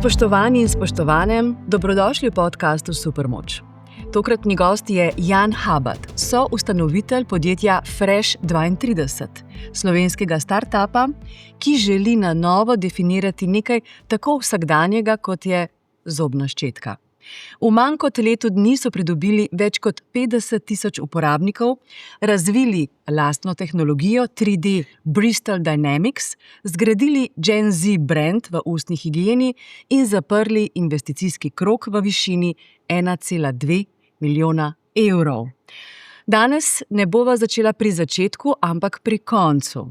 Spoštovani in spoštovane, dobrodošli v podcastu Supermoč. Tokratni gost je Jan Habat, soustanovitelj podjetja Fresh32, slovenskega startupa, ki želi na novo definirati nekaj tako vsakdanjega, kot je zobna ščetka. V manj kot letu dni so pridobili več kot 50,000 uporabnikov, razvili lastno tehnologijo 3D Bristol Dynamics, zgradili Gen Z brand v ustni higieni in zaprli investicijski krog v višini 1,2 milijona evrov. Danes ne bova začela pri začetku, ampak pri koncu.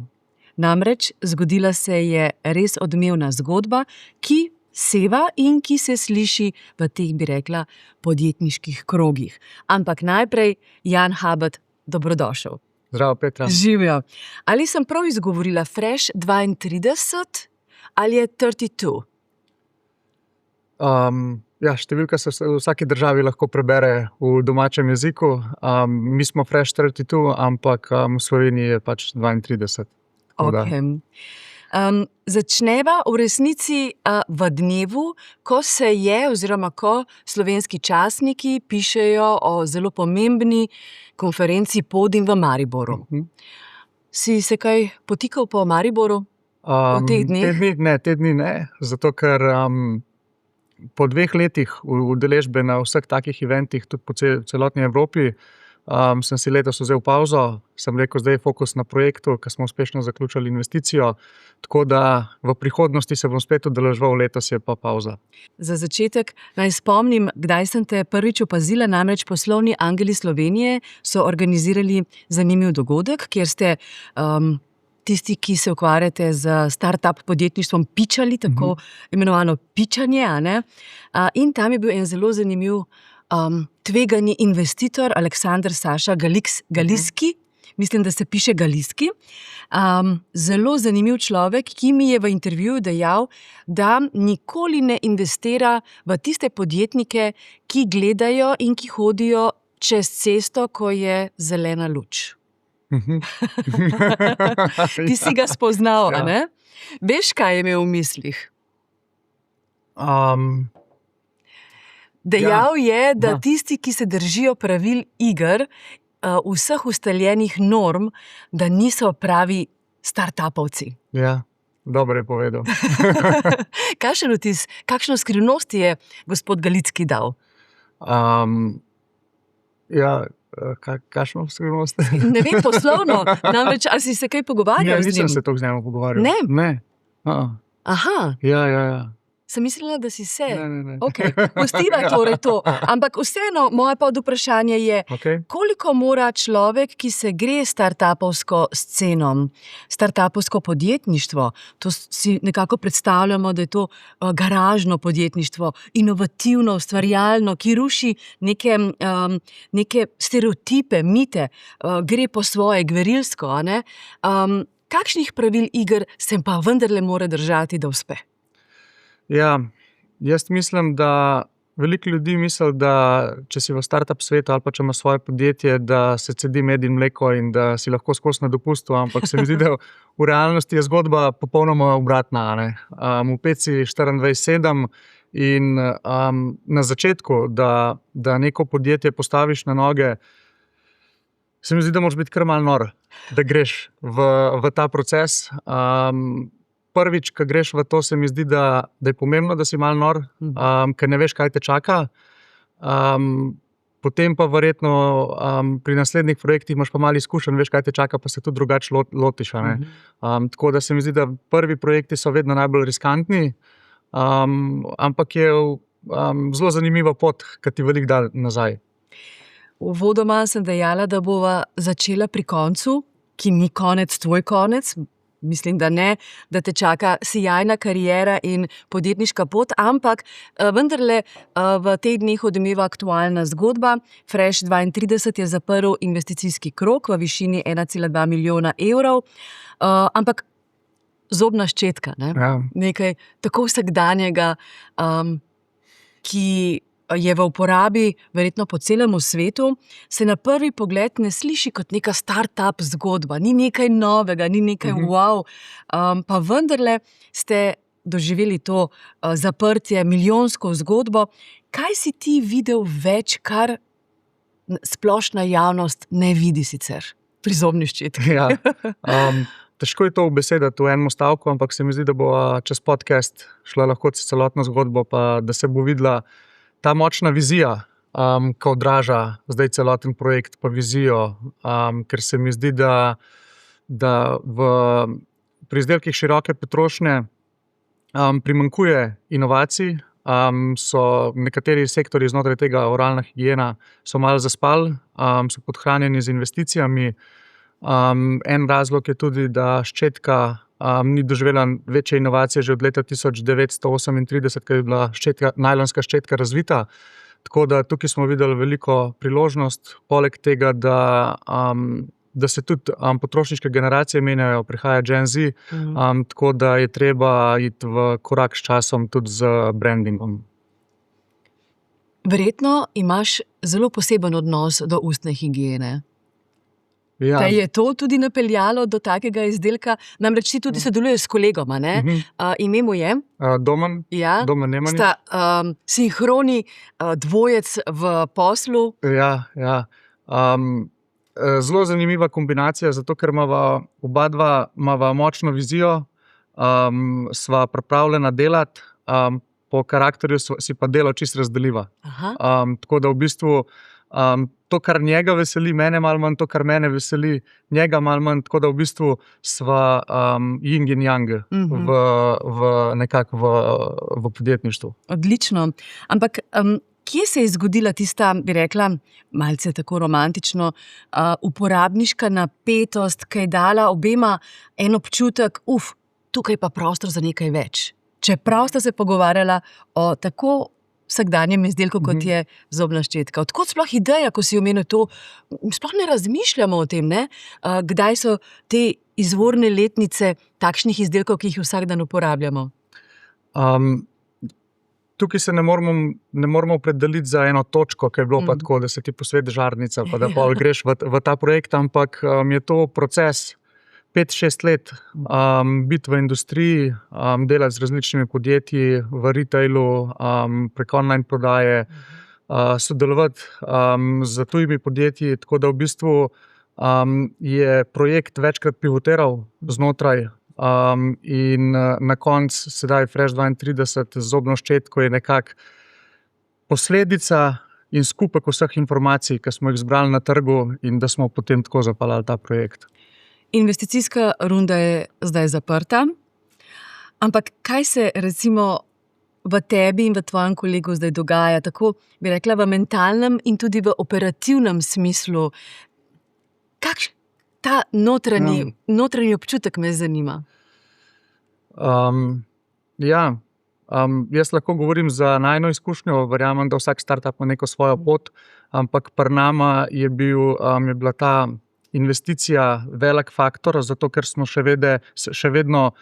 Namreč zgodila se je res odmevna zgodba, ki seva in ki se sliši v teh, bi rekla, podjetniških krogih. Ampak najprej, Jan Habat, dobrodošel. Zdravo, Petra. Živijo. Ali sem prav izgovorila Fresh32 ali je 32? Številka se v vsaki državi lahko prebere v domačem jeziku. Mi smo Fresh32, ampak v Sloveniji je pač 32. Okay. Začneva v resnici v dnevu, ko se je oziroma ko slovenski časniki pišejo o zelo pomembni konferenci Podim v Mariboru. Si se kaj potikal po Mariboru v teh dneh? Te dni ne, zato ker po 2 letih udeležbe na vseh takih eventih, tudi po celotni Evropi, sem si letos vzel pauzo, sem rekel, zdaj je fokus na projektu, ker smo uspešno zaključili investicijo, tako da v prihodnosti se bom spet udeleževal, letos je pa pauza. Za začetek naj spomnim, kdaj sem te prvič opazila, namreč Poslovni angeli Slovenije so organizirali zanimiv dogodek, kjer ste tisti, ki se ukvarjate z startup podjetništvom, pičali, tako imenovano pičanje, a ne? In tam je bil en zelo zanimiv tvegani investitor, Aleksander Saša Galiski, mislim, da se piše Galiski. Zelo zanimiv človek, ki mi je v intervjuju dejal, da nikoli ne investira v tiste podjetnike, ki gledajo in ki hodijo čez cesto, ko je zelena luč. Ti si ga spoznal, a ne? Veš, kaj je imel v mislih? Dejal je, da tisti, ki se držijo pravil iger, vseh ustaljenih norm, da niso pravi startupovci. Ja, dobro je povedal. Kakšen vtis, kakšno skrivnost je gospod Galicki dal? Kakšno skrivnost? Ne vem, poslovno. Namreč, ali si se kaj pogovarjal z njim? Nisem se toliko z njim pogovarjal. Ne? Aha. Ja. Sem mislila, da si se. Ne. Okay. Pustiva torej to. Ampak vseeno, moje podvprašanje je, koliko mora človek, ki se gre startupovsko sceno, startupovsko podjetništvo, to si nekako predstavljamo, da je to garažno podjetništvo, inovativno, ustvarjalno, ki ruši neke stereotipe, mite, gre po svoje, gverilsko, a ne? Kakšnih pravil iger se pa vendarle mora držati, da uspe? Ja, jaz mislim, da veliko ljudi misli, da če si v startup svetu ali pa če imaš svoje podjetje, da se cedi med in mleko in da si lahko skozi na dopustu, ampak se mi zdi, da v realnosti je zgodba popolnoma obratna. V peci 24/7 in na začetku, da neko podjetje postaviš na noge, se mi zdi, da moraš biti kar malo nor, da greš v ta proces. Prvič, ko greš v to, se mi zdi, da je pomembno, da si malo nor, ker ne veš, kaj te čaka. Potem pa verjetno pri naslednjih projektih imaš pa malo izkušenj, veš, kaj te čaka, pa se tudi drugače lotiš. Tako da se mi zdi, da prvi projekti so vedno najbolj riskantni, ampak je zelo zanimiva pot, ki ti veliko da nazaj. Uvodoma sem dejala, da bova začela pri koncu, ki ni konec tvoj konec. Mislim, da ne, da te čaka sijajna kariera in podjetniška pot, ampak vendarle v teh dneh odmeva aktualna zgodba. Fresh32 je zaprl investicijski krog v višini 1,2 milijona evrov, ampak zobna ščetka, ne? Ja. Nekaj tako vsakdanjega, ki je v uporabi verjetno po celem svetu, se na prvi pogled ne sliši kot neka start-up zgodba, ni nekaj novega, ni nekaj wow, pa vendarle ste doživeli to zaprtje, milijonsko zgodbo. Kaj si ti videl več, kar splošna javnost ne vidi sicer pri zobni ščetki? Ja. Težko je to obesediti v enem stavku, ampak se mi zdi, da bo čez podcast šla lahko celotno zgodbo, pa da se bo videla ta močna vizija, ki odraža zdaj celoten projekt, pa vizijo, ker se mi zdi, da pri izdelkih široke potrošnje primanjkuje inovacij. So nekateri sektorji znotraj tega, oralna higiena, so malo zaspali, so podhranjeni z investicijami. En razlog je tudi, da ščetka ni doživela večje inovacije že od leta 1938, ko je bila najlonska ščetka razvita. Tako da tukaj smo videli veliko priložnost, poleg tega, da se tudi potrošniške generacije menjajo, prihaja Gen Z, tako da je treba iti v korak s časom tudi z brandingom. Verjetno imaš zelo poseben odnos do ustne higiene. Ja. Te je to tudi napeljalo do takega izdelka? Namreč ti tudi sodeluješ s kolegoma, ne? Ime mu je? Domen. Ja. Domen Nemanič. Sta sinhroni dvojec v poslu. Ja. Zelo zanimiva kombinacija, zato ker oba dva močno vizijo, sva pripravljena delati, po karakterju si pa delo čisto razdeliva. Tako da v bistvu to, kar njega veseli, mene malo manj, to, kar mene veseli, njega malo manj, tako da v bistvu sva yin in yang nekako v podjetništvu. Odlično. Ampak kje se je zgodila tista, bi rekla, malce tako romantično, uporabniška napetost, ki je dala obema en občutek, tukaj pa prostor za nekaj več. Čeprav sta se pogovarjala o tako vsakdanjem izdelku, kot je zobna ščetka. Odkot sploh ideja, ko si omenil to, sploh ne razmišljamo o tem, ne? Kdaj so te izvorne letnice takšnih izdelkov, ki jih vsak dan uporabljamo? Tukaj se ne moramo opredeliti za eno točko, ki je bilo pa tako, da se ti posveti žarnica, pa da pol greš v ta projekt, ampak je to proces 5-6 let, biti v industriji, delati z različnimi podjetji, v retailu, preko online prodaje, sodelovati z tujimi podjetji, tako da v bistvu je projekt večkrat pivotiral znotraj in na koncu sedaj Fresh 32 z zobno ščetko je nekako posledica in skupek vseh informacij, ki smo jih zbrali na trgu in da smo potem tako zapeljali ta projekt. Investicijska runda je zdaj zaprta, ampak kaj se recimo v tebi in v tvojem kolegu zdaj dogaja, tako bi rekla v mentalnem in tudi v operativnem smislu? Ta notranji občutek me zanima. Jaz lahko govorim za najino izkušnjo, verjamem, da vsak startup ima neko svojo pot, ampak pri nama je bila ta investicija velik faktor, zato ker smo še vedno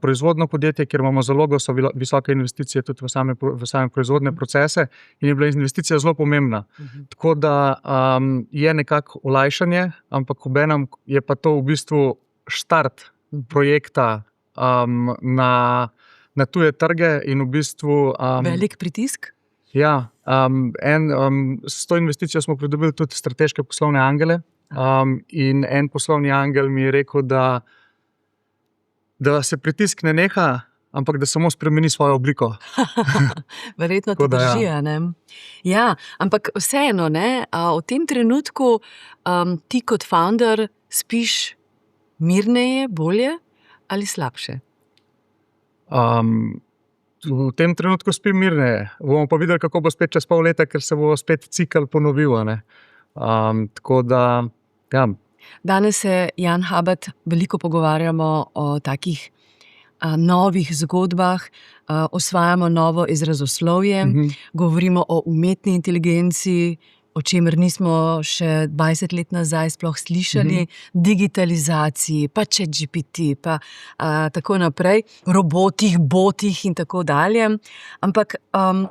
proizvodno podjetje, kjer imamo zalogo, so visoke investicije tudi v same proizvodne procese in je bila investicija zelo pomembna. Tako da je nekako olajšanje, ob enem je pa to v bistvu štart projekta na tuje trge in v bistvu velik pritisk? Ja, s to investicijo smo pridobili tudi strateške poslovne angele. In en poslovni angel mi je rekel, da se pritisk ne neha, ampak da samo spremeni svojo obliko. Verjetno to drži, ne? Ja, ampak vseeno, ne, v tem trenutku ti kot founder spiš mirneje, bolje ali slabše? V tem trenutku spim mirneje. Bomo pa videli, kako bo spet čez pol leta, ker se bo spet cikel ponovil, ne? Tako da, ja. Danes se, Jan Habad, veliko pogovarjamo o takih novih zgodbah, osvajamo novo izrazoslovje, govorimo o umetni inteligenci, o čemer nismo še 20 let nazaj sploh slišali, digitalizaciji, pa ChatGPT, pa tako naprej, robotih, botih in tako dalje. Ampak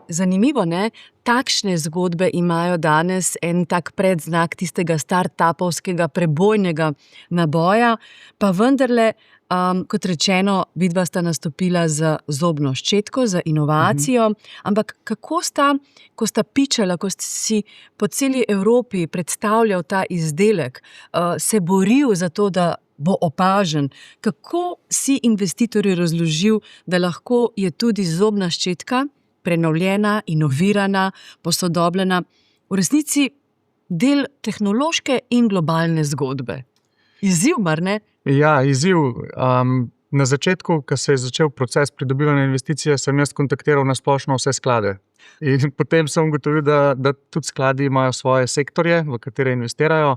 zanimivo, ne? Takšne zgodbe imajo danes en tak predznak tistega startupovskega prebojnega naboja, pa vendarle Kot rečeno, vidva sta nastopila z zobno ščetko, za inovacijo, ampak kako sta, ko sta pičala, ko si po celi Evropi predstavljal ta izdelek, se boril za to, da bo opažen, kako si investitorju razložil, da lahko je tudi zobna ščetka prenovljena, inovirana, posodobljena, v resnici del tehnološke in globalne zgodbe. Izziv, mar ne? Ja, izziv. Na začetku, ko se je začel proces pridobivanja investicije, sem jaz kontaktiral na splošno vse sklade. In potem sem ugotovil, da tudi skladi imajo svoje sektorje, v katere investirajo.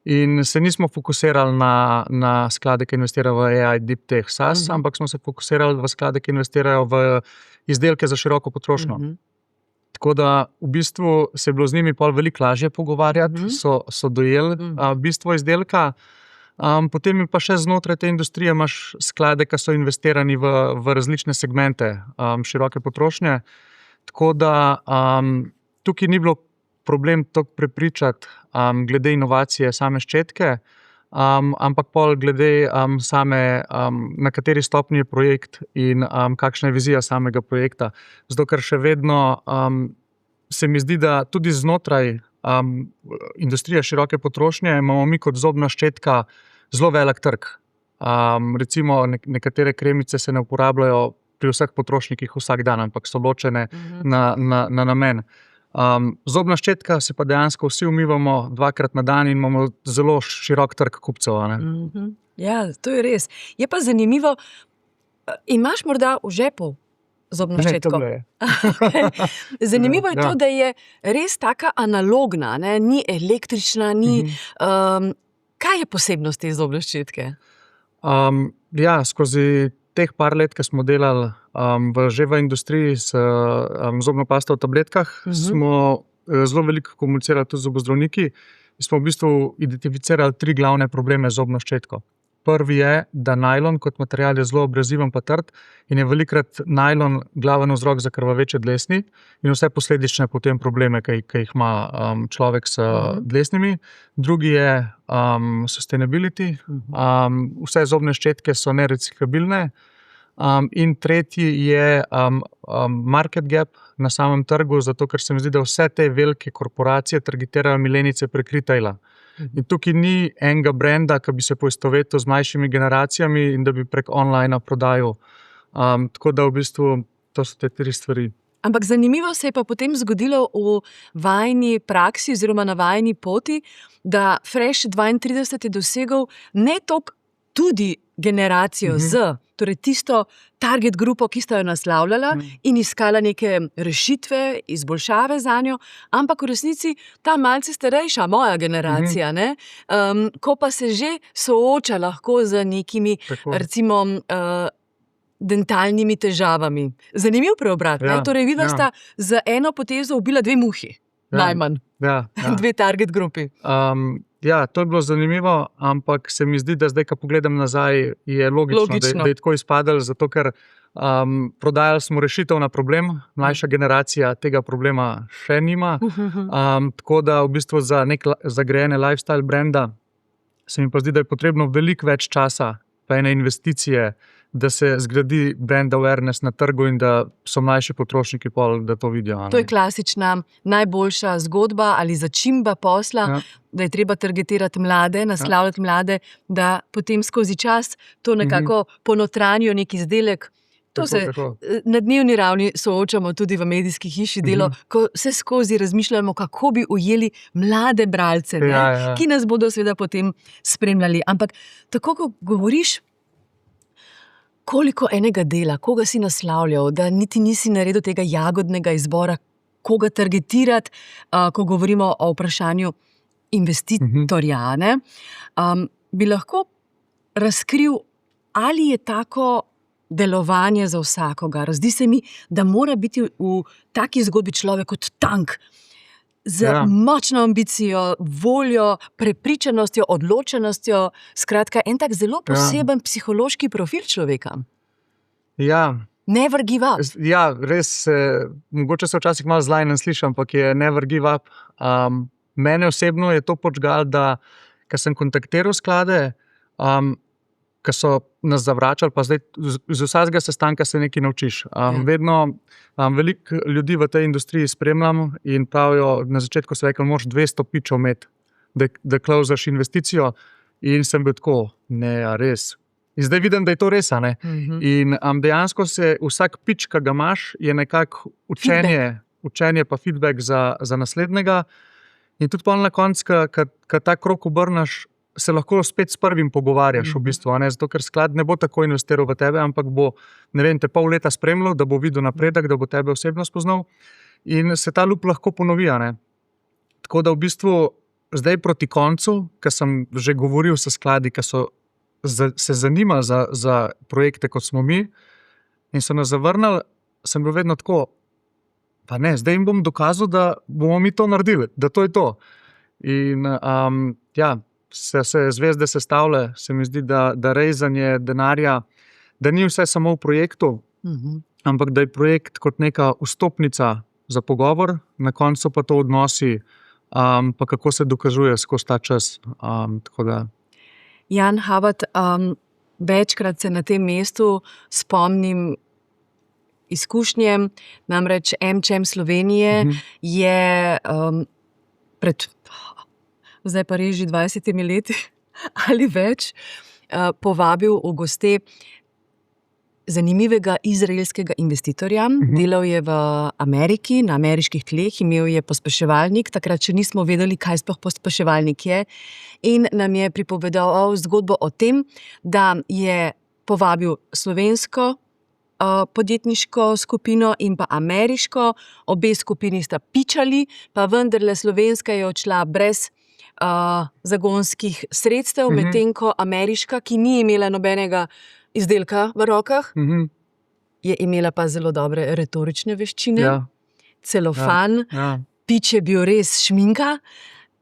In se nismo fokusirali na sklade, ki investirajo v AI, Deep Tech, SaaS, ampak smo se fokusirali v sklade, ki investirajo v izdelke za široko potrošnjo. Tako da v bistvu se je bilo z njimi pol veliko lažje pogovarjati, so dojeli bistvo izdelka. Potem pa še znotraj te industrije imaš sklade, ki so investirani v različne segmente široke potrošnje. Tako da tukaj ni bilo problem toliko prepričati glede inovacije same ščetke, ampak pol glede same, na kateri stopnji je projekt in kakšna je vizija samega projekta. Zato, ker še vedno se mi zdi, da tudi znotraj industrije široke potrošnje imamo mi kot zobna ščetka zelo velik trg. Recimo nekatere kremice se ne uporabljajo pri vseh potrošnikih vsak dan, ampak so ločene na namen. Zobna ščetka se pa dejansko vsi umivamo 2-krat na dan in imamo zelo širok trg kupcev. Ja, to je res. Je pa zanimivo, imaš morda v žepu zobno ščetko? Ne, to je. Zanimivo je to, da je res taka analogna, ne? Ni električna, ni... Kaj je posebnost te zobne ščetke? Ja, skozi teh par let, ko smo delali že v industriji s zobno pasto v tabletkah, smo zelo veliko komunicirali tudi z zobozdravniki in smo v bistvu identificirali 3 glavne probleme z zobno ščetko. Prvi je, da najlon kot material je zelo abraziven pa trd in je velikokrat najlon glaven vzrok za krvaveče dlesni in vse posledične potem probleme, ki jih ima človek s dlesnimi. Drugi je sustainability, vse zobne ščetke so nereciklabilne. In tretji je market gap na samem trgu, zato ker se mi zdi, da vse te velike korporacije targetirajo milenice prek retaila. In tukaj ni enega brenda, ki bi se poistovetil z mlajšimi generacijami in da bi prek online prodajal. Tako da v bistvu to so te 3 stvari. Ampak zanimivo se je pa potem zgodilo v vajini praksi oziroma na vajini poti, da Fresh 32 je dosegel ne toliko tudi generacijo Z, torej tisto target grupo, ki sta jo naslavljala in iskala neke rešitve, izboljšave zanjo, ampak v resnici ta malce starejša, moja generacija, ne? Ko pa se že sooča lahko z nekimi, recimo, dentalnimi težavami. Zanimiv preobrat, ne? Torej vidva sta z eno potezo ubila 2 muhi, najmanj. 2 target grupi. Ja, to je bilo zanimivo, ampak se mi zdi, da zdaj, ko pogledam nazaj, je logično. Da je tako izpadlo, zato ker prodajali smo rešitev na problem, mlajša generacija tega problema še nima. Tako da v bistvu za nek zagrajene lifestyle brenda se mi pa zdi, da je potrebno veliko več časa pa ene investicije, da se zgradi brand awareness na trgu in da so mlajši potrošniki pol, da to vidijo. To je klasična, najboljša zgodba ali začimba posla, da je treba targetirati mlade, naslavljati mlade, da potem skozi čas to nekako ponotranijo nek izdelek. To se na dnevni ravni soočamo tudi v medijski hiši Delo, ko vse skozi razmišljamo, kako bi ujeli mlade bralce, ki nas bodo seveda potem spremljali. Ampak tako, ko govoriš, koliko enega dela, koga si naslavljal, da niti nisi naredil tega jagodnega izbora, koga targetirati, ko govorimo o vprašanju investitorja, ne? Bi lahko razkril, ali je tako delovanje za vsakogar. Zdi se mi, da mora biti v taki zgodbi človek kot tank, z močno ambicijo, voljo, prepričanostjo, odločenostjo, skratka, en tak zelo poseben psihološki profil človeka. Ja. Never give up. Ja, res, mogoče se včasih malo zlajnen slišam, ampak je never give up. Mene osebno je to počgal, da, ko sem kontaktiral sklade, ki so nas zavračali, pa zdaj z vsakega sestanka se nekaj naučiš. Vedno veliko ljudi v tej industriji spremljam in pravijo, na začetku so rekli, moraš 200 pičov imeti, da closaš investicijo, in sem bil tako, ne, a res. In zdaj vidim, da je to res, a ne. In dejansko se vsak pič, ki ga imaš, je nekako učenje pa feedback za naslednjega. In tudi na koncu, ko ta krog obrneš, se lahko spet s prvim pogovarjaš v bistvu, a ne? Zato, ker sklad ne bo tako investiral v tebe, ampak bo, ne vem, te pol leta spremljal, da bo videl napredek, da bo tebe osebno spoznal in se ta loop lahko ponovi, a ne. Tako da v bistvu zdaj proti koncu, ko sem že govoril s skladi, ki so se zanimali za projekte, kot smo mi, in so nas zavrnili, sem bil vedno tako, pa ne, zdaj jim bom dokazal, da bomo mi to naredili, da to je to. In se zvezde sestavljajo, se mi zdi, da rejzanje denarja, da ni vse samo v projektu, ampak da je projekt kot neka vstopnica za pogovor, na koncu pa to odnosi, pa kako se dokazuje skozi ta čas. Tako da. Jan Habad, večkrat se na tem mestu spomnim izkušnje, namreč MČM Slovenije je pred zdaj pa res že 20 leti ali več povabil v goste zanimivega izraelskega investitorja. Delal je v Ameriki, na ameriških tleh, imel je pospeševalnik, takrat še nismo vedeli, kaj sploh pospeševalnik je, in nam je pripovedal zgodbo o tem, da je povabil slovensko podjetniško skupino in pa ameriško, obe skupini sta pičali, pa vendarle slovenska je odšla brez zagonskih sredstev, medtem ko ameriška, ki ni imela nobenega izdelka v rokah, je imela pa zelo dobre retorične veščine, celofan, pič je bil res šminka,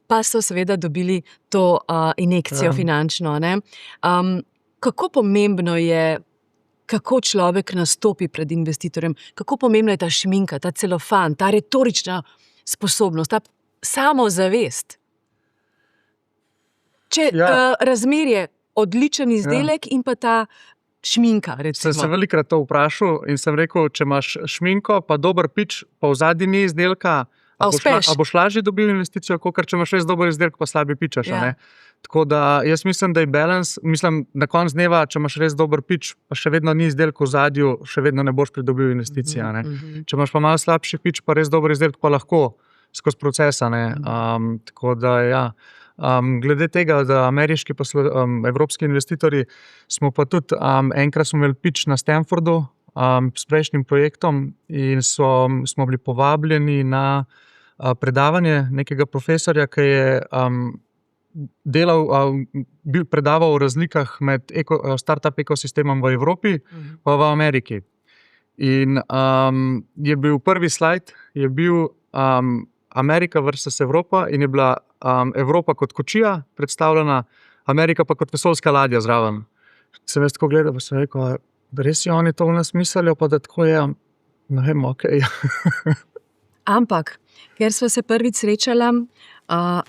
pa so seveda dobili to injekcijo finančno. Ne? Kako pomembno je, kako človek nastopi pred investitorjem, kako pomembna je ta šminka, ta celofan, ta retorična sposobnost, ta samozavest. Če razmerje, odličen izdelek in pa ta šminka, recimo. Sem se velikokrat to vprašal in sem rekel, če imaš šminko, pa dober pič, pa v zadnji ni izdelka, a boš lažje dobil investicijo, kakor če imaš res dober izdelek, pa slabi pičaš. Tako da jaz mislim, da je balans, na koncu dneva, če imaš res dober pič, pa še vedno ni izdelek v zadju, še vedno ne boš pridobil investicije. Če imaš pa malo slabši pič, pa res dober izdelek, pa lahko skozi procesa. Tako da glede tega, da ameriški pa evropski investitorji, smo pa tudi enkrat smo imeli pitch na Stanfordu s prejšnjim projektom in smo bili povabljeni na predavanje nekega profesorja, ki je predaval o razlikah med startup ekosistemom v Evropi pa v Ameriki. In je bil prvi slajd, je bil Amerika versus Evropa in je bila Evropa kot kočija predstavljena, Amerika pa kot vesoljska ladja zraven. Sem jaz tako gledal, pa sem rekel, res je oni to v nas mislijo, pa da tako je, ne vem, okej. Ampak, ker sva se prvič srečala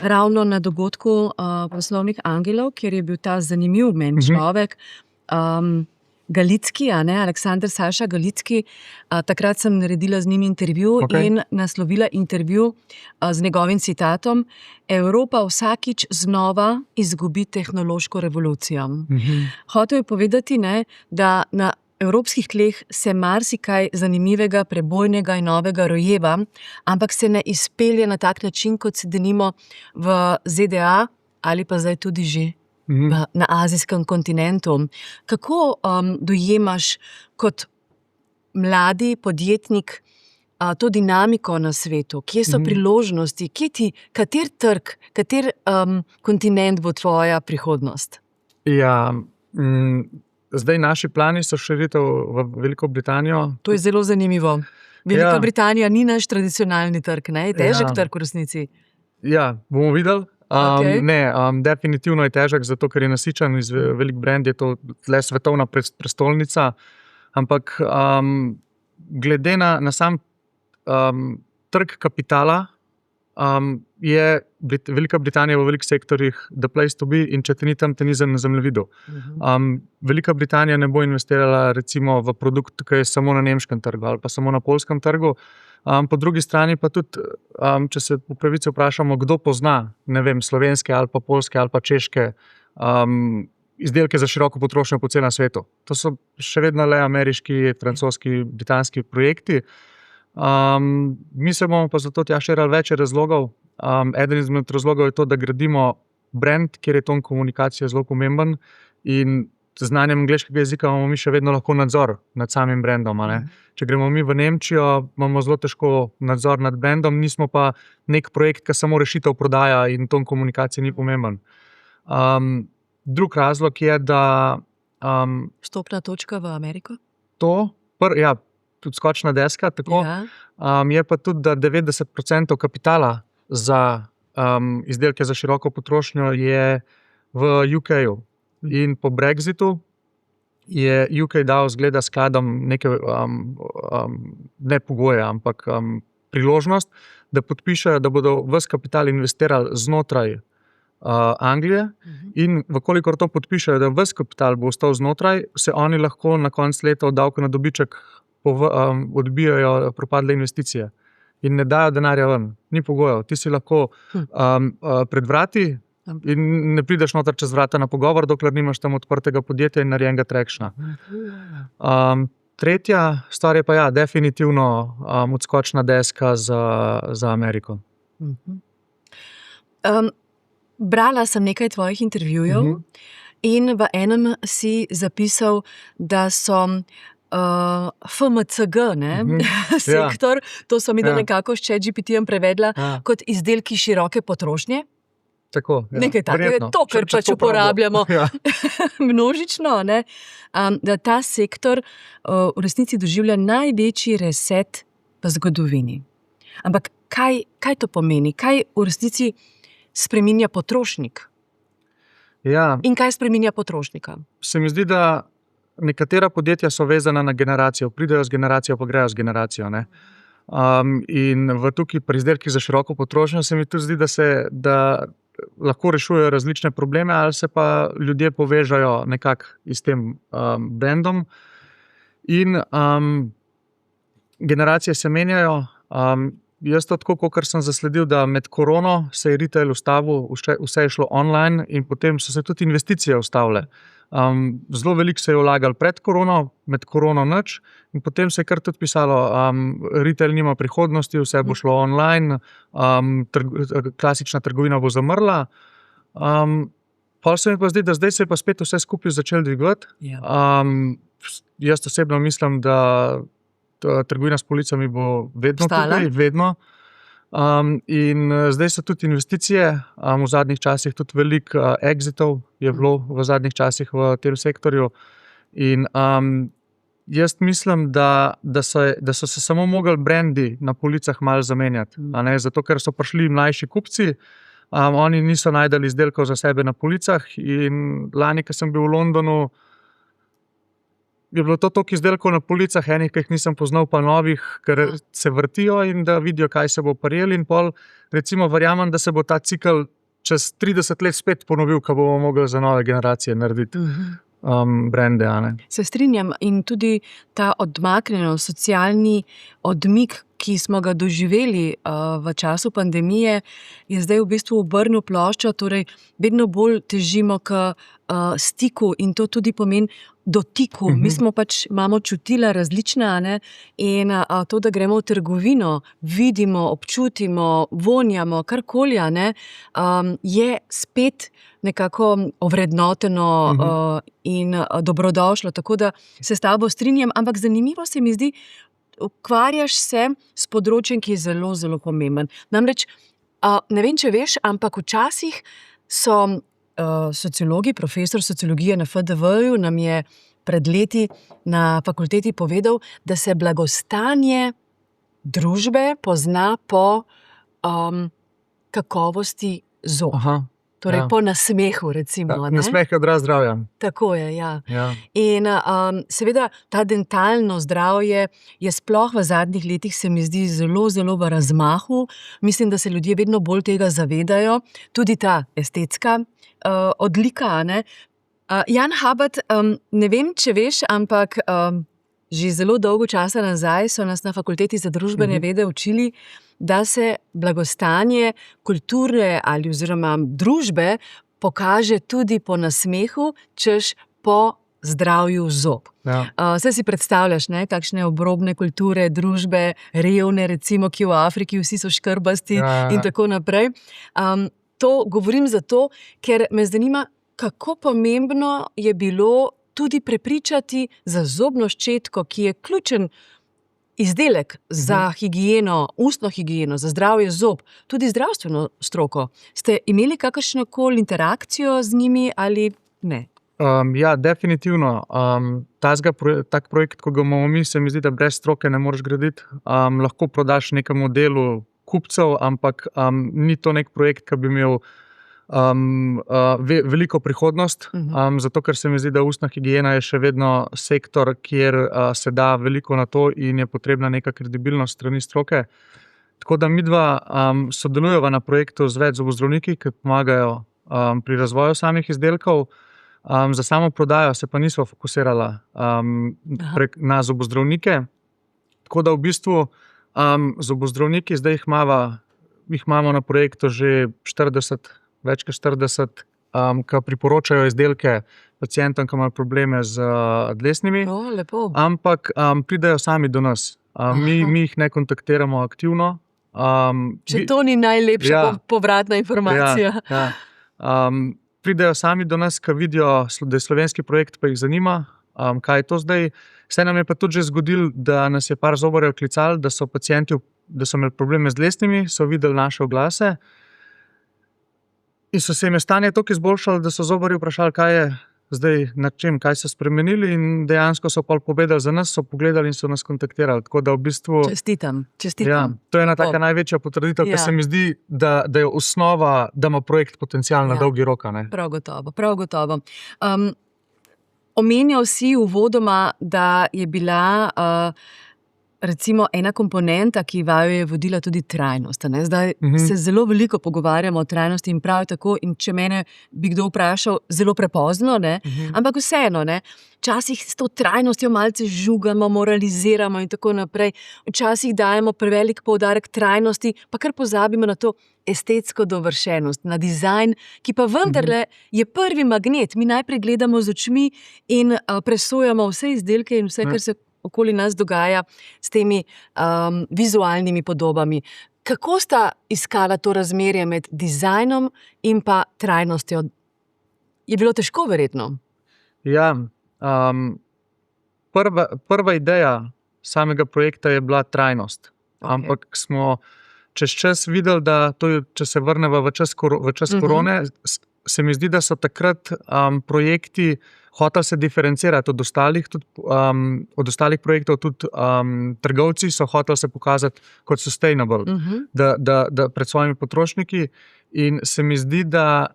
ravno na dogodku Poslovnih angelov, kjer je bil ta zanimiv meni človek, Galicki, Aleksandar Saša Galicki, takrat sem naredila z njim intervju in naslovila intervju z njegovim citatom: Evropa vsakič znova izgubi tehnološko revolucijo. Hotel je povedati, da na evropskih tleh se marsikaj zanimivega, prebojnega in novega rojeva, ampak se ne izpelje na tak način, kot se denimo v ZDA ali pa zdaj tudi že na azijskem kontinentu. Kako dojemaš kot mladi podjetnik to dinamiko na svetu? Kje so priložnosti? Kater trg, kater kontinent bo tvoja prihodnost? Zdaj naši plani so širitev v Veliko Britanijo. To je zelo zanimivo. Velika Britanija ni naš tradicionalni trg, je težek trg v resnici. Bomo videli. Definitivno je težek, zato ker je nasičen, velik brand, je to tle svetovna prestolnica, ampak glede na sam trg kapitala je Velika Britanija v velikih sektorjih the place to be in če te ni tam, te ni na zemljevidu. Velika Britanija ne bo investirala recimo v produkt, ki je samo na nemškem trgu ali pa samo na poljskem trgu. Po drugi strani pa tudi, če se v pravici vprašamo, kdo pozna, ne vem, slovenske ali pa poljske ali pa češke izdelke za široko potrošnjo po celem svetu. To so še vedno le ameriški, francoski, britanski projekti. Mi se bomo pa zato tja širili več razlogov. Eden izmed razlogov je to, da gradimo brand, kjer je ton komunikacije zelo pomemben in z znanjem angleškega jezika imamo mi še vedno lahko nadzor nad samim brandom. Če gremo mi v Nemčijo, imamo zelo težko nadzor nad brandom, nismo pa nek projekt, ki samo rešitev prodaja in ton komunikacije ni pomemben. Drug razlog je, da Vstopna točka v Ameriko? tudi skočna deska, tako. Je pa tudi, da 90% kapitala za izdelke za široko potrošnjo je v UK-ju. In po Brexitu je UK dal zgleda skladom neke ne pogoje, ampak priložnost, da podpišejo, da bodo ves kapital investirali znotraj Anglije in vkolikor to podpišejo, da ves kapital bo ostal znotraj, se oni lahko na konec leta od davka na dobiček odbijajo propadle investicije in ne dajo denarja ven. Ni pogojev. Ti si lahko pred vrati in ne prideš noter čez vrata na pogovor, dokler nimaš tam odprtega podjetja in narejenega trekšna. Tretja stvar je pa definitivno odskočna deska za Ameriko. Brala sem nekaj tvojih intervjujev in v enem si zapisal, da so FMCG, sektor, to so mi nekako s ChatGPT-jem prevedla kot izdelki široke potrošnje. Tako, nekaj takega, to, kar pač uporabljamo množično, da ta sektor v resnici doživlja največji reset v zgodovini. Ampak kaj to pomeni? Kaj v resnici spreminja potrošnik? In kaj spreminja potrošnika? Se mi zdi, da nekatera podjetja so vezana na generacijo, pridejo z generacijo, pa grejo z generacijo. In tukaj pri izdelkih za široko potrošnjo se mi tudi zdi, da lahko rešujejo različne probleme ali se pa ljudje povežajo nekako s tem brandom. In generacije se menjajo. Jaz to tako, kakor sem zasledil, da med korono se je retail ustavil, vse je šlo online in potem so se tudi investicije ustavile. Zelo veliko se je vlagalo pred korono, med korono nič in potem se je kar tudi pisalo, retail nima prihodnosti, vse bo šlo online, klasična trgovina bo zamrla. Pol se mi pa zdi, da zdaj se je pa spet vse skupaj začelo dvigovati. Jaz osebno mislim, da trgovina s policami bo vedno tukaj, vedno. In zdaj so tudi investicije, v zadnjih časih tudi veliko exitov je bilo v zadnjih časih v tem sektorju. In jaz mislim, da so se samo mogli brendi na policah malo zamenjati. Zato, ker so prišli mlajši kupci, oni niso najdeli izdelkov za sebe na policah in lani, ko sem bil v Londonu, je bilo to toliko izdelkov na policah, enih, ki jih nisem poznal, pa novih, ker se vrtijo in da vidijo, kaj se bo prijeli. In pol, recimo, verjamem, da se bo ta cikel čez 30 let spet ponovil, ko bomo mogli za nove generacije narediti brende. Se strinjam in tudi ta odmaknjenost, socialni odmik, ki smo ga doživeli v času pandemije, je zdaj v bistvu obrnil ploščo, torej vedno bolj težimo k stiku in to tudi pomeni dotiku. Mi smo imamo čutila različna, in to, da gremo v trgovino, vidimo, občutimo, vonjamo, karkoli, je spet nekako ovrednoteno in dobrodošlo, tako da se s tabo strinjam, ampak zanimivo se mi zdi, ukvarjaš se s področjem, ki je zelo, zelo pomemben. Namreč, ne vem, če veš, ampak včasih so sociologi, profesor sociologije na FDV-ju nam je pred leti na fakulteti povedal, da se blagostanje družbe pozna po kakovosti zob. torej Ja. po nasmehu, recimo. Ne? Nasmeh je odraz zdravja. Tako je, ja. Ja. In seveda ta dentalno zdravje je sploh v zadnjih letih, se mi zdi, zelo, zelo v razmahu. Mislim, da se ljudje vedno bolj tega zavedajo, tudi ta estetska odlika. Ne? Jan Habad, ne vem, če veš, ampak že zelo dolgo časa nazaj so nas na Fakulteti za družbene vede učili, da se blagostanje kulture ali oziroma družbe pokaže tudi po nasmehu, češ po zdravju zob. Ja. Saj si predstavljaš, ne, kakšne obrobne kulture, družbe, revne, recimo, ki v Afriki vsi so škrbasti in tako naprej. To govorim zato, ker me zanima, kako pomembno je bilo tudi prepričati za zobno ščetko, ki je ključen izdelek za higieno, ustno higieno, za zdravje zob, tudi zdravstveno stroko. Ste imeli kakršnokoli interakcijo z njimi ali ne? Ja, definitivno. Tak projekt, ko ga imamo mi, se mi zdi, da brez stroke ne moreš graditi. Lahko prodaš nekemu delu kupcev, ampak ni to nek projekt, ki bi imel veliko prihodnost, zato ker se mi zdi, da ustna higiena je še vedno sektor, kjer se da veliko na to in je potrebna neka kredibilnost strani stroke. Tako da midva sodelujeva na projektu z več zobozdravniki, ki pomagajo pri razvoju samih izdelkov. Za samo prodajo se pa nismo fokusirala na zobozdravnike. Tako da v bistvu zobozdravniki, zdaj jih imamo na projektu že 40, več kot 40, ki priporočajo izdelke pacientom, ki imajo probleme z dlesnimi. Lepo. Ampak pridejo sami do nas. Mi jih ne kontaktiramo aktivno. Če to ni najlepša povratna informacija. Pridejo sami do nas, ki vidijo, da je slovenski projekt, pa jih zanima, kaj je to zdaj. Se nam je pa tudi že zgodilo, da nas je par zobarjev klicali, da so pacienti, da so imeli probleme z dlesnimi, so videli naše oglase in so se jim stanje toliko izboljšalo, da so zobarji vprašali, kaj je zdaj, na čem, kaj so spremenili, in dejansko so pol povedali za nas, so pogledali in so nas kontaktirali. Tako da v bistvu Čestitam. Ja, to je ena taka največja potrditev, ker se mi zdi, da je osnova, da ima projekt potencial na dolgi rok. Prav gotovo. Omenjal si uvodoma, da je bila recimo ena komponenta, ki vaju je vodila tudi trajnost. Zdaj se zelo veliko pogovarjamo o trajnosti in prav tako, in če mene bi kdo vprašal, zelo prepozno, ampak vseeno, včasih s to trajnostjo malce žugamo, moraliziramo in tako naprej. Včasih dajemo prevelik poudarek trajnosti, pa kar pozabimo na to estetsko dovršenost, na dizajn, ki pa vendarle je prvi magnet. Mi najprej gledamo z očmi in presojamo vse izdelke in vse, kar se okoli nas dogaja s temi vizualnimi podobami. Kako sta iskala to razmerje med dizajnom in pa trajnostjo? Je bilo težko, verjetno? Ja, prva ideja samega projekta je bila trajnost. Ampak smo čez čas videli, da to, če se vrnemo v čas korone, se mi zdi, da so takrat projekti hoteli se diferencirati od ostalih projektov, tudi trgovci so hoteli se pokazati kot sustainable, da pred svojimi potrošniki, in se mi zdi, da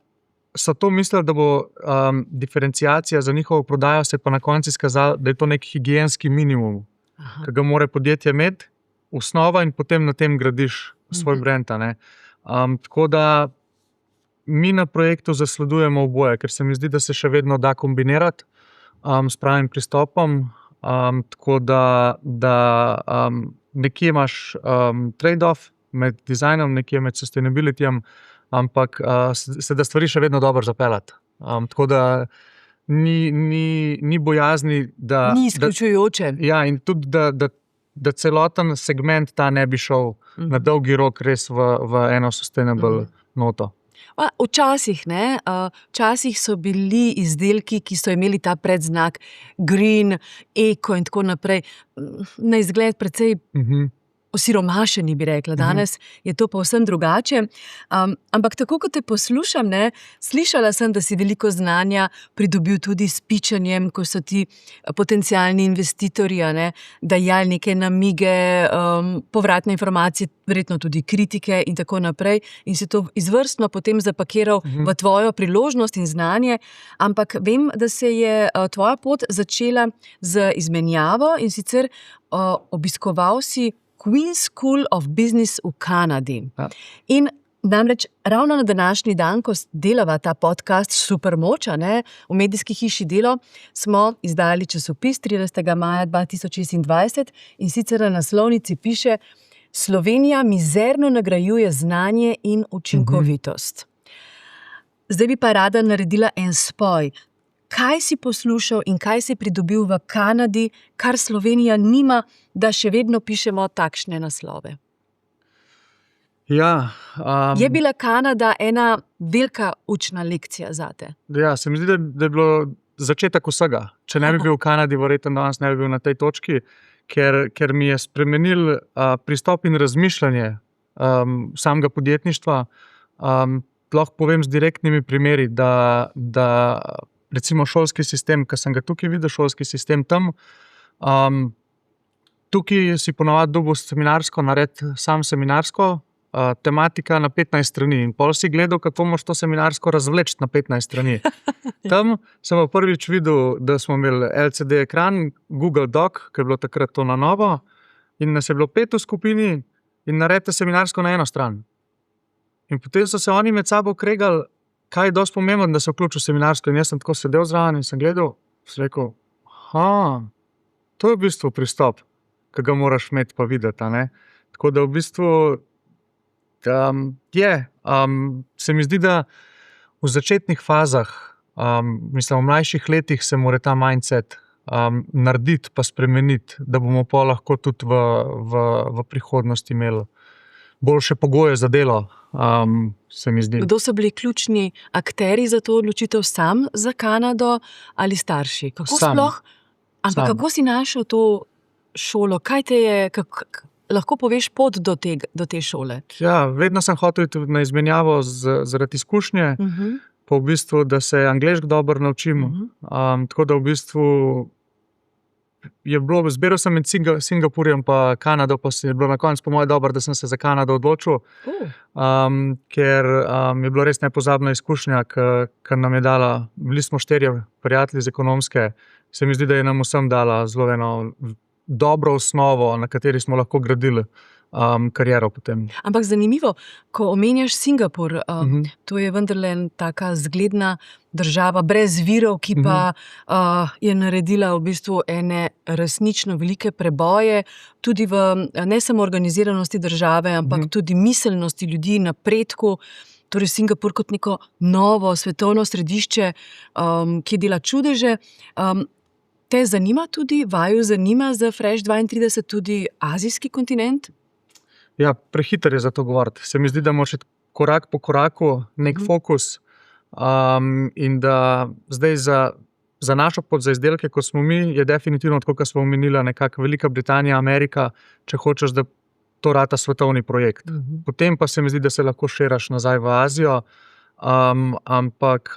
so to mislili, da bo diferenciacija za njihovo prodajo, se pa na koncu izkazalo, da je to nek higienski minimum, ki ga mora podjetje imeti, osnova, in potem na tem gradiš svoj brand. Tako da mi na projektu zasledujemo oboje, ker se mi zdi, da se še vedno da kombinirati s pravim pristopom. Tako da nekje imaš trade-off med dizajnom, nekje med sustainabilityjem, ampak se da stvari še vedno dobro zapeljati. Tako da ni bojazni, da ni izključujoče. Ja, in tudi, da celoten segment ta ne bi šel na dolgi rok res v eno sustainable noto. Včasih so bili izdelki, ki so imeli ta predznak green, eko in tako naprej, na izgled precej osiromašeni, bi rekla. Danes je to povsem drugače. Ampak tako, kot te poslušam, slišala sem, da si veliko znanja pridobil tudi s pičanjem, ko so ti potencialni investitorji dajali neke namige, povratne informacije, verjetno tudi kritike in tako naprej. In si to izvrstno potem zapakiral v tvojo priložnost in znanje. Ampak vem, da se je tvoja pot začela z izmenjavo in sicer obiskoval si Queen's School of Business v Kanadi. Ja. In namreč ravno na današnji dan, ko delava ta podcast Supermoč, v medijski hiši Delo, smo izdali časopis 30. maja 2026 in sicer na naslovnici piše: Slovenija mizerno nagrajuje znanje in učinkovitost. Zdaj bi pa rada naredila en spoj. Kaj si poslušal in kaj si pridobil v Kanadi, kar Slovenija nima, da še vedno pišemo takšne naslove? Ja, je bila Kanada ena velika učna lekcija zate? Ja, se mi zdi, da je bilo začetek vsega. Če ne bi bil v Kanadi, verjetno danes ne bi bil na tej točki, ker mi je spremenil pristop in razmišljanje samega podjetništva. Lahko povem z direktnimi primeri, da recimo šolski sistem, ki sem ga tukaj videl, šolski sistem tam, tukaj si ponavadi dobil seminarsko, sam seminarsko, tematika na 15 strani in pol si gledal, kako moraš to seminarsko razvleči na 15 strani. Tam sem prvič videl, da smo imeli LCD ekran, Google Doc, ki je bilo takrat to na novo, in nas je bilo 5 v skupini in naredite seminarsko na eno stran. In potem so se oni med sabo kregali, kaj je dosti pomembno, da se vključil v seminarsko, in jaz sem tako sedel zraven in sem gledal, sem rekel, to je v bistvu pristop, ki ga moraš imeti pa videti. Tako da v bistvu se mi zdi, da v začetnih fazah, mislim, v mlajših letih se mora ta mindset narediti pa spremeniti, da bomo pa lahko tudi v prihodnosti imeli boljše pogoje za delo, se mi zdi. Kdo so bili ključni akterji za to odločitev, sam za Kanado ali starši? Kako si našel to šolo? Kaj te je, lahko poveš pot do te šole? Ja, vedno sem hotel iti na izmenjavo zaradi izkušnje, pa v bistvu, da se angleško dobro naučim. Tako da v bistvu je bilo, zbiral sem med Singapurjem pa Kanado, pa je bilo na koncu po moje dobro, da sem se za Kanado odločil, ker je bilo res nepozabna izkušnja, ki nam je dala, bili smo 4 prijatelji z ekonomske, se mi zdi, da je nam vsem dala zelo eno dobro osnovo, na kateri smo lahko gradili kariero potem. Ampak zanimivo, ko omenjaš Singapur, to je vendarle taka zgledna država brez virov, ki pa je naredila v bistvu ene resnično velike preboje, tudi v ne samo organiziranosti države, ampak tudi miselnosti ljudi, napredku. Torej Singapur kot neko novo svetovno središče, ki dela čudeže. Te zanima tudi, vaju zanima za Fresh 32 tudi azijski kontinent? Ja, prehiter je za to govoriti. Se mi zdi, da moraš korak po koraku nek fokus in da zdaj za našo pot, za izdelke, ko smo mi, je definitivno, tako kot smo omenili, nekako Velika Britanija, Amerika, če hočeš, da to rata svetovni projekt. Potem pa se mi zdi, da se lahko širaš nazaj v Azijo, ampak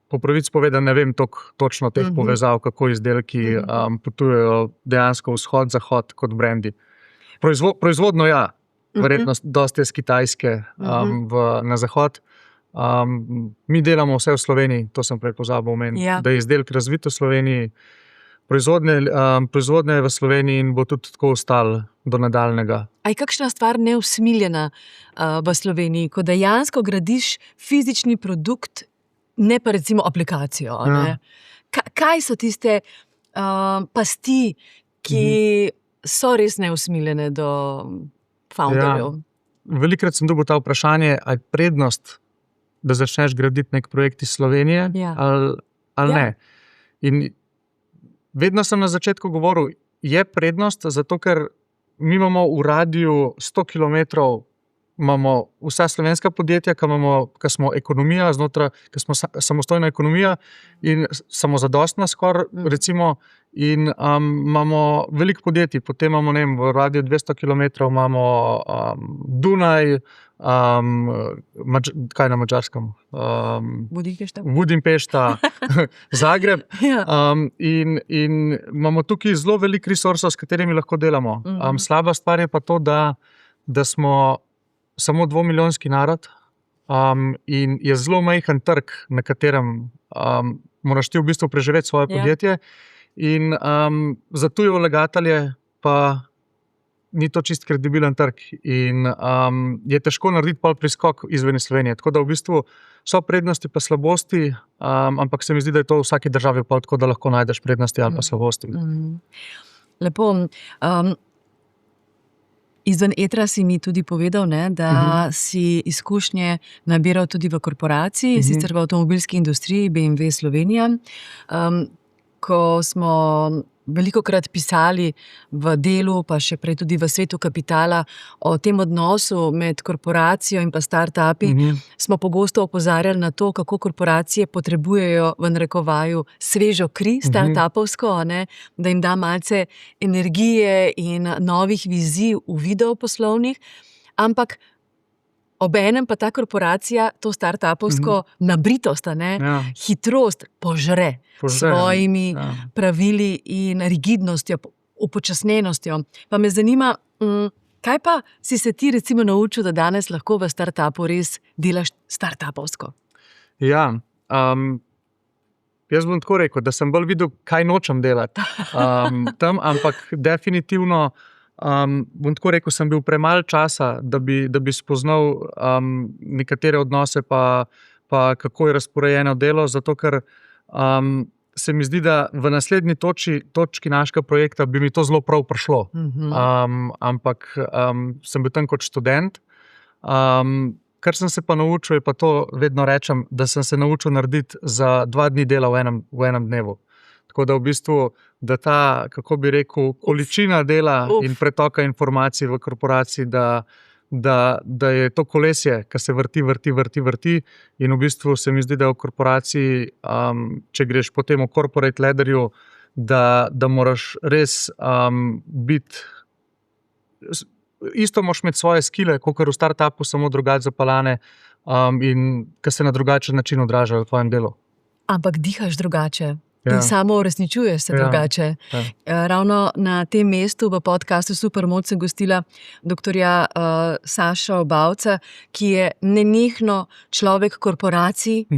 po pravici povedano ne vem točno teh povezav, kako izdelki potujejo dejansko vzhod, zahod kot brendi. Proizvodno ja, verjetno dosti iz Kitajske na zahod. Mi delamo vse v Sloveniji, to sem prej pozabil omeniti, da je izdelek razvit v Sloveniji, proizvodnja je v Sloveniji in bo tudi tako ostalo do nadaljnega. A je kakšna stvar neusmiljena v Sloveniji, ko dejansko gradiš fizični produkt, ne pa recimo aplikacijo? Kaj so tiste pasti, ki so res neusmiljene do founderjev? Velikokrat sem dobil ta vprašanje, ali je prednost, da začneš graditi nek projekt iz Slovenije ali ne. In vedno sem na začetku govoril, je prednost, zato ker mi imamo v radiju 100 kilometrov, imamo vsa slovenska podjetja, ki smo ekonomija, ki smo samostojna ekonomija in samozadostna skoraj, recimo, In imamo veliko podjetij, potem imamo v radiju 200 km, imamo Dunaj, kaj na Madžarskem? Budimpešta, Zagreb. Ja. In imamo tukaj zelo veliko resursov, s katerimi lahko delamo. Slaba stvar je pa to, da smo samo 2-milijonski narod in je zelo majhen trg, na katerem moraš ti v bistvu preživeti svoje podjetje. In za tuje vlagatelje pa ni to čist kredibilen trg in je težko narediti pol priskok izven Slovenije. Tako da v bistvu so prednosti pa slabosti, ampak se mi zdi, da je to v vsaki državi pol tako, da lahko najdeš prednosti ali pa slabosti. Lepo. Izven etra si mi tudi povedal, ne, da si izkušnje nabiral tudi v korporaciji, sicer v avtomobilski industriji BMW Slovenija. Ko smo velikokrat pisali v Delu, pa še prej tudi v Svetu kapitala o tem odnosu med korporacijo in pa startupi, smo pogosto opozarjali na to, kako korporacije potrebujejo v narekovaju svežo kri startupovsko, ne, da jim da malce energije in novih vizij v video poslovnih, ampak obenem pa ta korporacija to startupovsko nabritost, hitrost požre svojimi pravili in rigidnostjo, upočasnjenostjo. Pa me zanima, kaj pa si se ti recimo naučil, da danes lahko v startupu res delaš startupovsko? Ja, jaz bom tako rekel, da sem bolj videl, kaj nočem delati tam, ampak definitivno bom tako rekel, sem bil premalo časa, da bi spoznal nekatere odnose pa kako je razporejeno delo, zato ker se mi zdi, da v naslednji točki našega projekta bi mi to zelo prav prišlo. Ampak sem bil tam kot študent. Kar sem se pa naučil, je pa to, vedno rečem, da sem se naučil narediti za 2 dni dela v enem dnevu. Tako da v bistvu, da ta, kako bi rekel, količina dela in pretoka informacij v korporaciji, da je to kolesje, ki se vrti in v bistvu se mi zdi, da v korporaciji, če greš potem v corporate ladderju, da moraš res biti, isto moraš imeti svoje skille, kakor v startupu, samo drugače zapeljane in ki se na drugačen način odražajo v tvojem delu. Ampak dihaš drugače. In samo uresničuješ se drugače. Ravno na tem mestu v podcastu Supermoč sem gostila doktorja Sašo Bavca, ki je nenehno človek korporacij,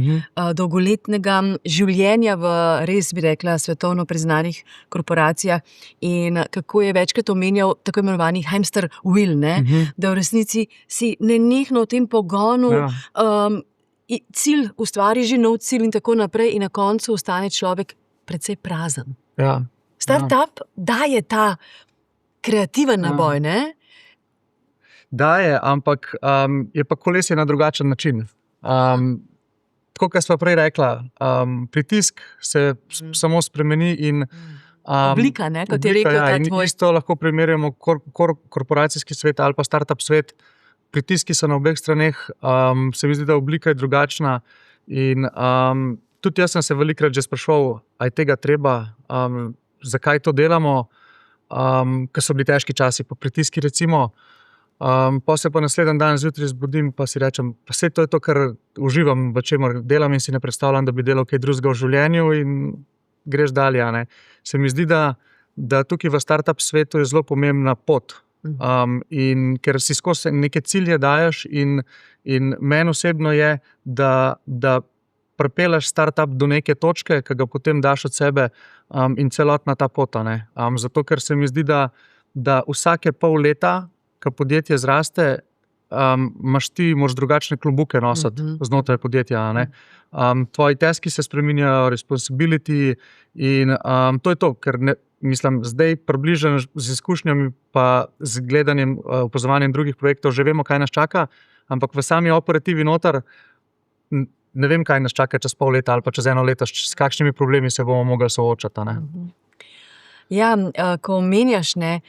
dolgoletnega življenja v, res bi rekla, svetovno priznanih korporacijah in kako je večkrat omenjal tako imenovani hamster wheel, da v resnici si nenehno v tem pogonu cilj ustvari že nov cilj in tako naprej in na koncu ostane človek precej prazen. Startup daje ta kreativen naboj, ne? Daje, ampak je pa kolesje na drugačen način. Tako, kot sva prej rekla, pritisk se samo spremeni in oblika, ne, kot je rekel ta tvoj. In isto lahko primerjamo korporacijski svet ali pa startup svet. Pritiski so na obeh straneh, se mi zdi, da oblika je drugačna in tudi jaz sem se velikokrat že spraševal, a je tega treba, zakaj to delamo, ker so bili težki časi po pritiski recimo, pa se pa naslednji dan zjutraj zbudim pa si rečem, pa saj to je to, kar uživam, v čemer delam in si ne predstavljam, da bi delal kaj drugega v življenju in greš dalje, ne. Se mi zdi, da tukaj v startup svetu je zelo pomembna pot. In ker si skozi neke cilje daješ in meni osebno je, da pripelješ startup do neke točke, ki ga potem daš od sebe in celotna ta pota, ne. Zato, ker se mi zdi, da vsake pol leta, ko podjetje zraste, moraš drugačne klobuke nositi znotraj podjetja, ne. Tvoji taski se spreminjajo, responsibility in to je to, ker mislim, zdaj približno z izkušnjami pa z gledanjem, opazovanjem drugih projektov že vemo, kaj nas čaka, ampak v sami operativi noter ne vem, kaj nas čaka čez pol leta ali pa čez 1 leto, s kakšnimi problemi se bomo mogli soočati, ne. Ja, ko omenjaš, ne,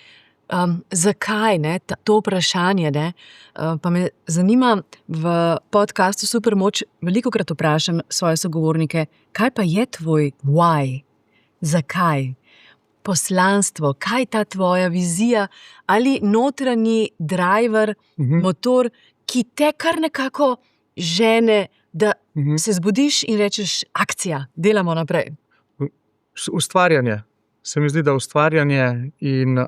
zakaj, ne, to vprašanje, ne, pa me zanima, v podcastu Supermoč velikokrat vprašam svoje sogovornike, kaj pa je tvoj why? Zakaj? poslanstvo, kaj je ta tvoja vizija ali notranji driver, motor, ki te kar nekako žene, da se zbudiš in rečeš, akcija, delamo naprej. Ustvarjanje. Se mi zdi, da ustvarjanje in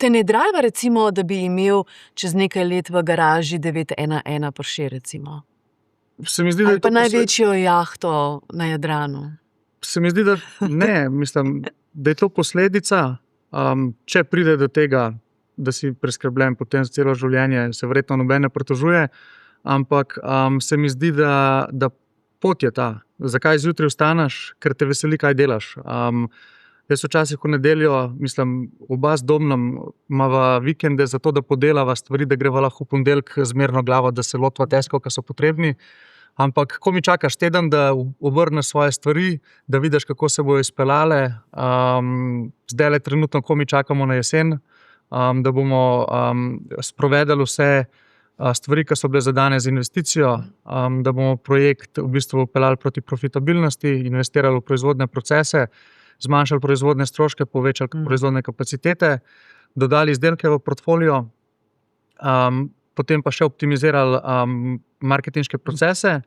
Te ne drive, recimo, da bi imel čez nekaj let v garaži 911 Porsche, recimo. se mi zdi, da Ali je pa to največjo jahto na Jadranu. Se mi zdi, da ne, mislim, da je to posledica, če pride do tega, da si preskrbljen potem za celo življenje, se verjetno noben ne pritožuje, ampak se mi zdi, da pot je ta. Zakaj zjutraj vstaneš? Ker te veseli, kaj delaš. Jaz včasih v nedeljo, mislim, oba z Domnom imava vikende za to, da podelava stvari, da greva lahko v ponedeljek z mirno glavo, da se lotva teskov, ki so potrebni. Ampak ko mi čakaš teden, da obrneš svoje stvari, da vidiš, kako se bojo izpeljale. Zdajle trenutno, ko mi čakamo na jesen, da bomo sprovedali vse stvari, ki so bile zadane z investicijo, da bomo projekt v bistvu peljali proti profitabilnosti, investirali v proizvodne procese, zmanjšali proizvodne stroške, povečali proizvodne kapacitete, dodali izdelke v portfolio, potem pa še optimizirali marketinške procese.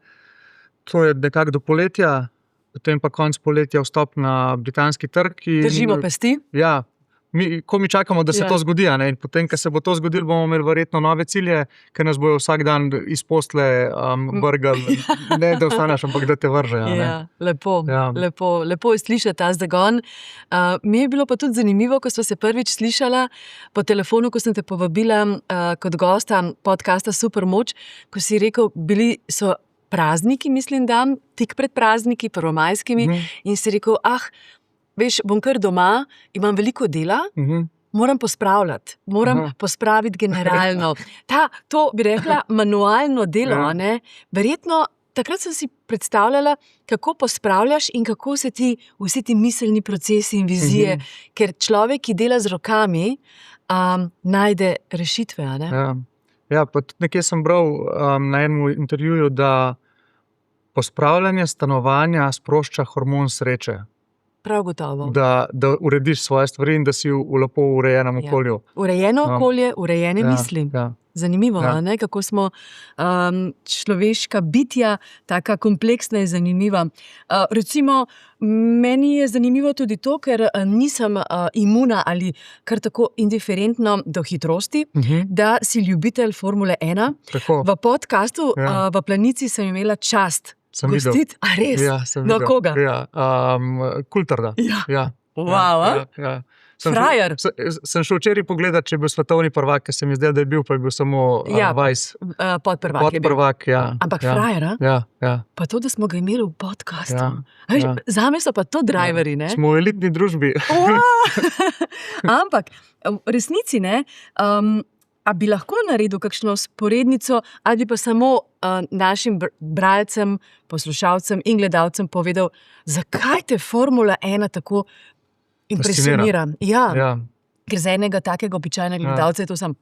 To je nekako do poletja, potem pa konec poletja vstop na britanski trg. Držimo pesti. Ja, ko mi čakamo, da se to zgodi, ne? In potem, ko se bo to zgodilo, bomo imeli verjetno nove cilje, ker nas bojo vsak dan iz posle vrgali, ne da ostaneš, ampak da te vržejo. Ja, lepo je slišati ta zagon. Mi je bilo pa tudi zanimivo, ko sva se prvič slišala po telefonu, ko sem te povabila kot gosta podcasta Supermoč, ko si rekel, bili so prazniki, mislim, da tik pred prazniki, prvomajskimi, in si rekel, veš, bom kar doma, imam veliko dela, moram pospravljati, moram pospraviti generalno. To bi rekla manualno delo, ne? Verjetno takrat sem si predstavljala, kako pospravljaš in kako se ti vsi ti miselni procesi in vizije, ker človek, ki dela z rokami, najde rešitve, a ne? Ja, pa tudi nekje sem bral na enem intervjuju, da pospravljanje stanovanja sprošča hormon sreče. Prav gotovo. Da urediš svoje stvari in da si v lepo urejenem okolju. Urejeno okolje, urejene misli. Zanimivo, ne? Kako smo človeška bitja, taka kompleksna in zanimiva. Recimo, meni je zanimivo tudi to, ker nisem imuna ali kar tako indiferentno do hitrosti, da si ljubitelj Formule 1. Tako. V podcastu v Planici sem imela čast gostiti. A res? Ja, sem do videl. koga? Ja, Coulterda. Ja. Wow, frajer. Sem šel včeraj pogledat, če je bil svetovni prvak, ker se mi zdel, da je bil, pa je bil samo Weiss. Podprvak. Ampak frajer, Ja. Pa to, da smo ga imeli v podcastu. Zame so pa to driverji, ne? Smo v elitni družbi. Ampak v resnici, ne, a bi lahko naredil kakšno sporednico ali pa samo našim bralcem, poslušalcem in gledalcem povedal, zakaj te Formula 1 tako impresionira? Ja. Ker za enega takega običajnega gledalca je to samo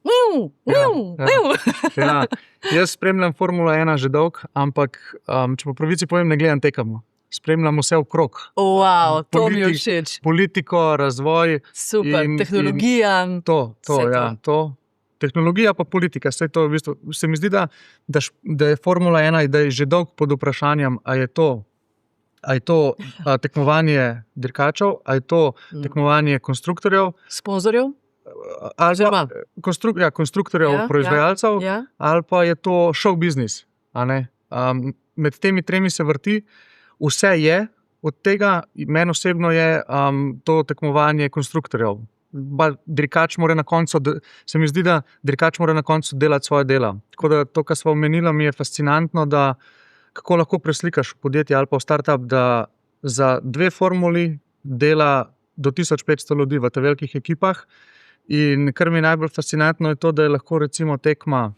Jaz spremljam Formula 1 že dolg, ampak če po pravici povem, ne gledam tekem. Spremljam vse okrog. Wow, to mi je všeč. Politiko, razvoj. Super, tehnologija. To. Tehnologija pa politika. To, v bistvu, se mi zdi, da je Formula 1, da je že dolg pod vprašanjem, a je to tekmovanje dirkačev, a je to tekmovanje konstruktorjev. Sponzorjev? Konstruktorjev, proizvajalcev, ali pa je to show business. Med temi tremi se vrti, vse je od tega, meni osebno je to tekmovanje konstruktorjev. Dirkač mora na koncu, se mi zdi, da dirkač mora na koncu delati svoje dela. Tako da to, kar sva omenila, mi je fascinantno, da kako lahko preslikaš v podjetje ali pa v startup, da za 2 formuli dela do 1500 ljudi v teh velikih ekipah. In kar mi je najbolj fascinantno je to, da je lahko recimo tekma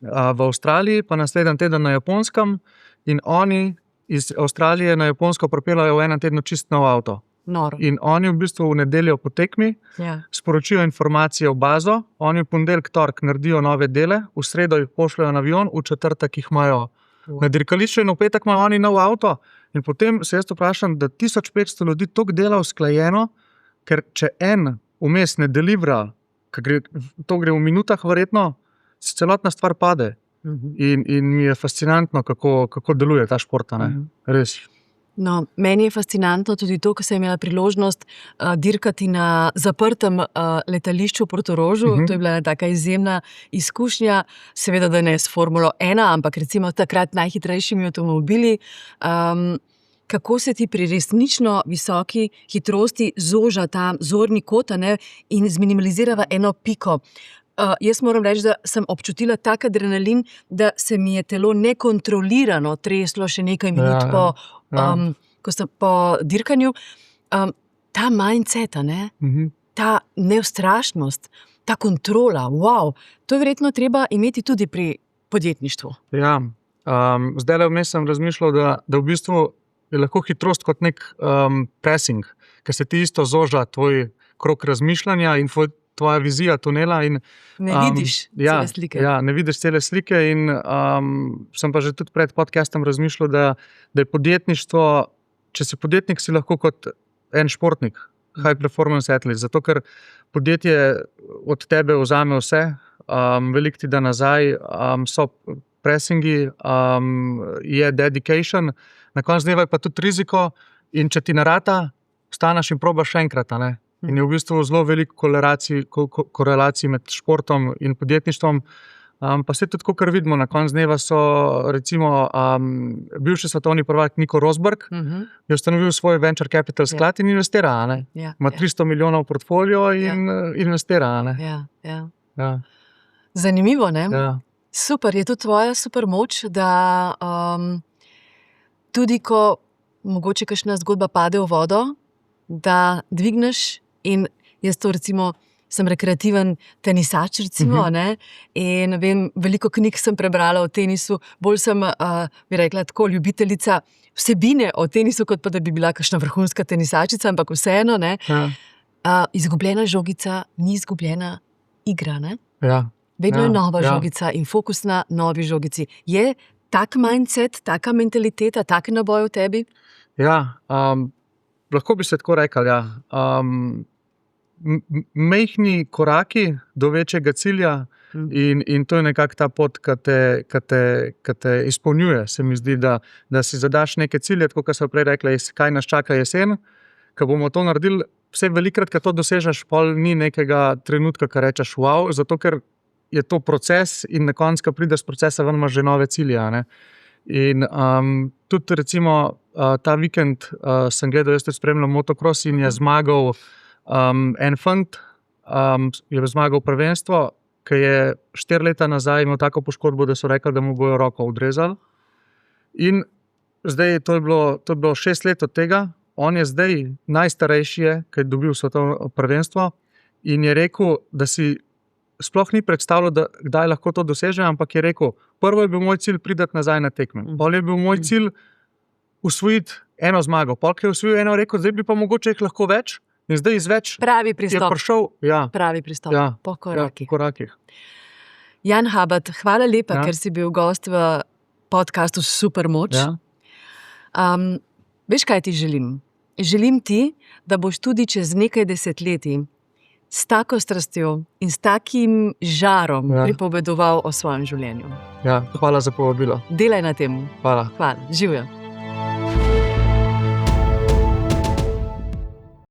v Avstraliji, pa naslednji teden na Japonskem in oni iz Avstralije na Japonsko propeljajo v enem tednu čist nov avto. Noro. In oni v bistvu v nedeljo po tekmi sporočijo informacije v bazo, oni v ponedeljek, torek naredijo nove dele, v sredo jih pošljajo na avion, v četrtek jih imajo na dirkališču in v petek imajo oni nov avto In potem se jaz vprašam, da 1500 ljudi toliko dela usklajeno, ker če en vmes ne delivra, to gre v minutah verjetno, se celotna stvar pade. In mi je fascinantno, kako deluje ta šport, res. No, meni je fascinantno tudi to, ko sem imela priložnost dirkati na zaprtem letališču v Portorožu. To je bila taka izjemna izkušnja, seveda, da ne s Formulo 1, ampak recimo takrat najhitrejšimi avtomobili. Kako se ti pri resnično visoki hitrosti zoža ta zorni kot, in zminimalizira eno piko. Jaz moram reči, da sem občutila tak adrenalin, da se mi je telo nekontrolirano treslo še nekaj minut po dirkanju. Ta mindset, ta neustrašnost, ta kontrola, wow, to je verjetno treba imeti tudi pri podjetništvu. Ja, zdajle vmes sem razmišljal, da v bistvu je lahko hitrost kot nek pressing, ker se ti isto zoža tvoj krog razmišljanja in tvoja vizija tunela. In, ne vidiš cele slike. Ja, ne vidiš cele slike in sem pa že tudi pred podcastom razmišljal, da je podjetništvo, če si podjetnik, si lahko kot en športnik, high performance athlete, zato ker podjetje od tebe vzame vse, veliko ti da nazaj, so pressingi, je dedication, na koncu dneva je pa tudi riziko in če ti narata, vstaneš in probaš še enkrat, In je v bistvu zelo veliko korelacij med športom in podjetništvom. Pa se tudi, kot vidimo, na koncu dneva so recimo bivši svetovni prvak Nico Rosberg je ustanovil svoj venture capital sklad in investira. Ima 300 milijonov v portfolio in investira. Ja. Zanimivo, ne? Ja. Super, je to tvoja super moč, da tudi ko mogoče kakšna zgodba pade v vodo, da dvigneš. In jaz to recimo, sem rekreativen tenisač recimo, in vem, veliko knjig sem prebrala o tenisu, bolj sem, bi rekla tako, ljubiteljica vsebine o tenisu, kot pa da bi bila kakšna vrhunska tenisačica, ampak vseeno, izgubljena žogica ni izgubljena igra, Ja. Vedno je nova žogica in fokus na novi žogici. Je tak mindset, taka mentaliteta, tak naboj v tebi? Ja, lahko bi se tako rekel, ja. Majhni koraki do večjega cilja in to je nekako ta pot, ki te izpolnjuje. Se mi zdi, da si zadaš neke cilje, tako kot sem prej rekla, kaj nas čaka jesen, ko bomo to naredili, vse velikrat, ko to dosežeš, pol ni nekega trenutka, ko rečeš wow, zato ker je to proces in na koncu, ko prideš z procesa, ven imaš že nove cilje. In tudi recimo ta vikend sem gledal, jaz tudi spremljam motocross in je zmagal en fant, je zmagal prvenstvo, ki je 4 leta nazaj imel tako poškodbo, da so rekli, da mu bojo roko odrezali. In zdaj to je bilo 6 let od tega, on je zdaj najstarejši, ki je dobil svetovno prvenstvo in je rekel, da si sploh ni predstavljal, kdaj lahko to doseže, ampak je rekel, prvo je bil moj cilj priti nazaj na tekme. Pol je bil moj cilj usvojiti eno zmago. Pol, ki je usvojil eno, rekel, zdaj bi pa mogoče jih lahko več. In zdaj izveč pravi pristop. Je prišel. Pravi pristop, po korakih. Po korakih. Jan Habad, hvala lepa, ker si bil gost v podcastu Supermoč. Veš, kaj ti želim? Želim ti, da boš tudi čez nekaj desetletij s tako strastjo in s takim žarom pripovedoval o svojem življenju. Ja, hvala za povabilo. Delaj na tem. Hvala. Hvala. Živjo.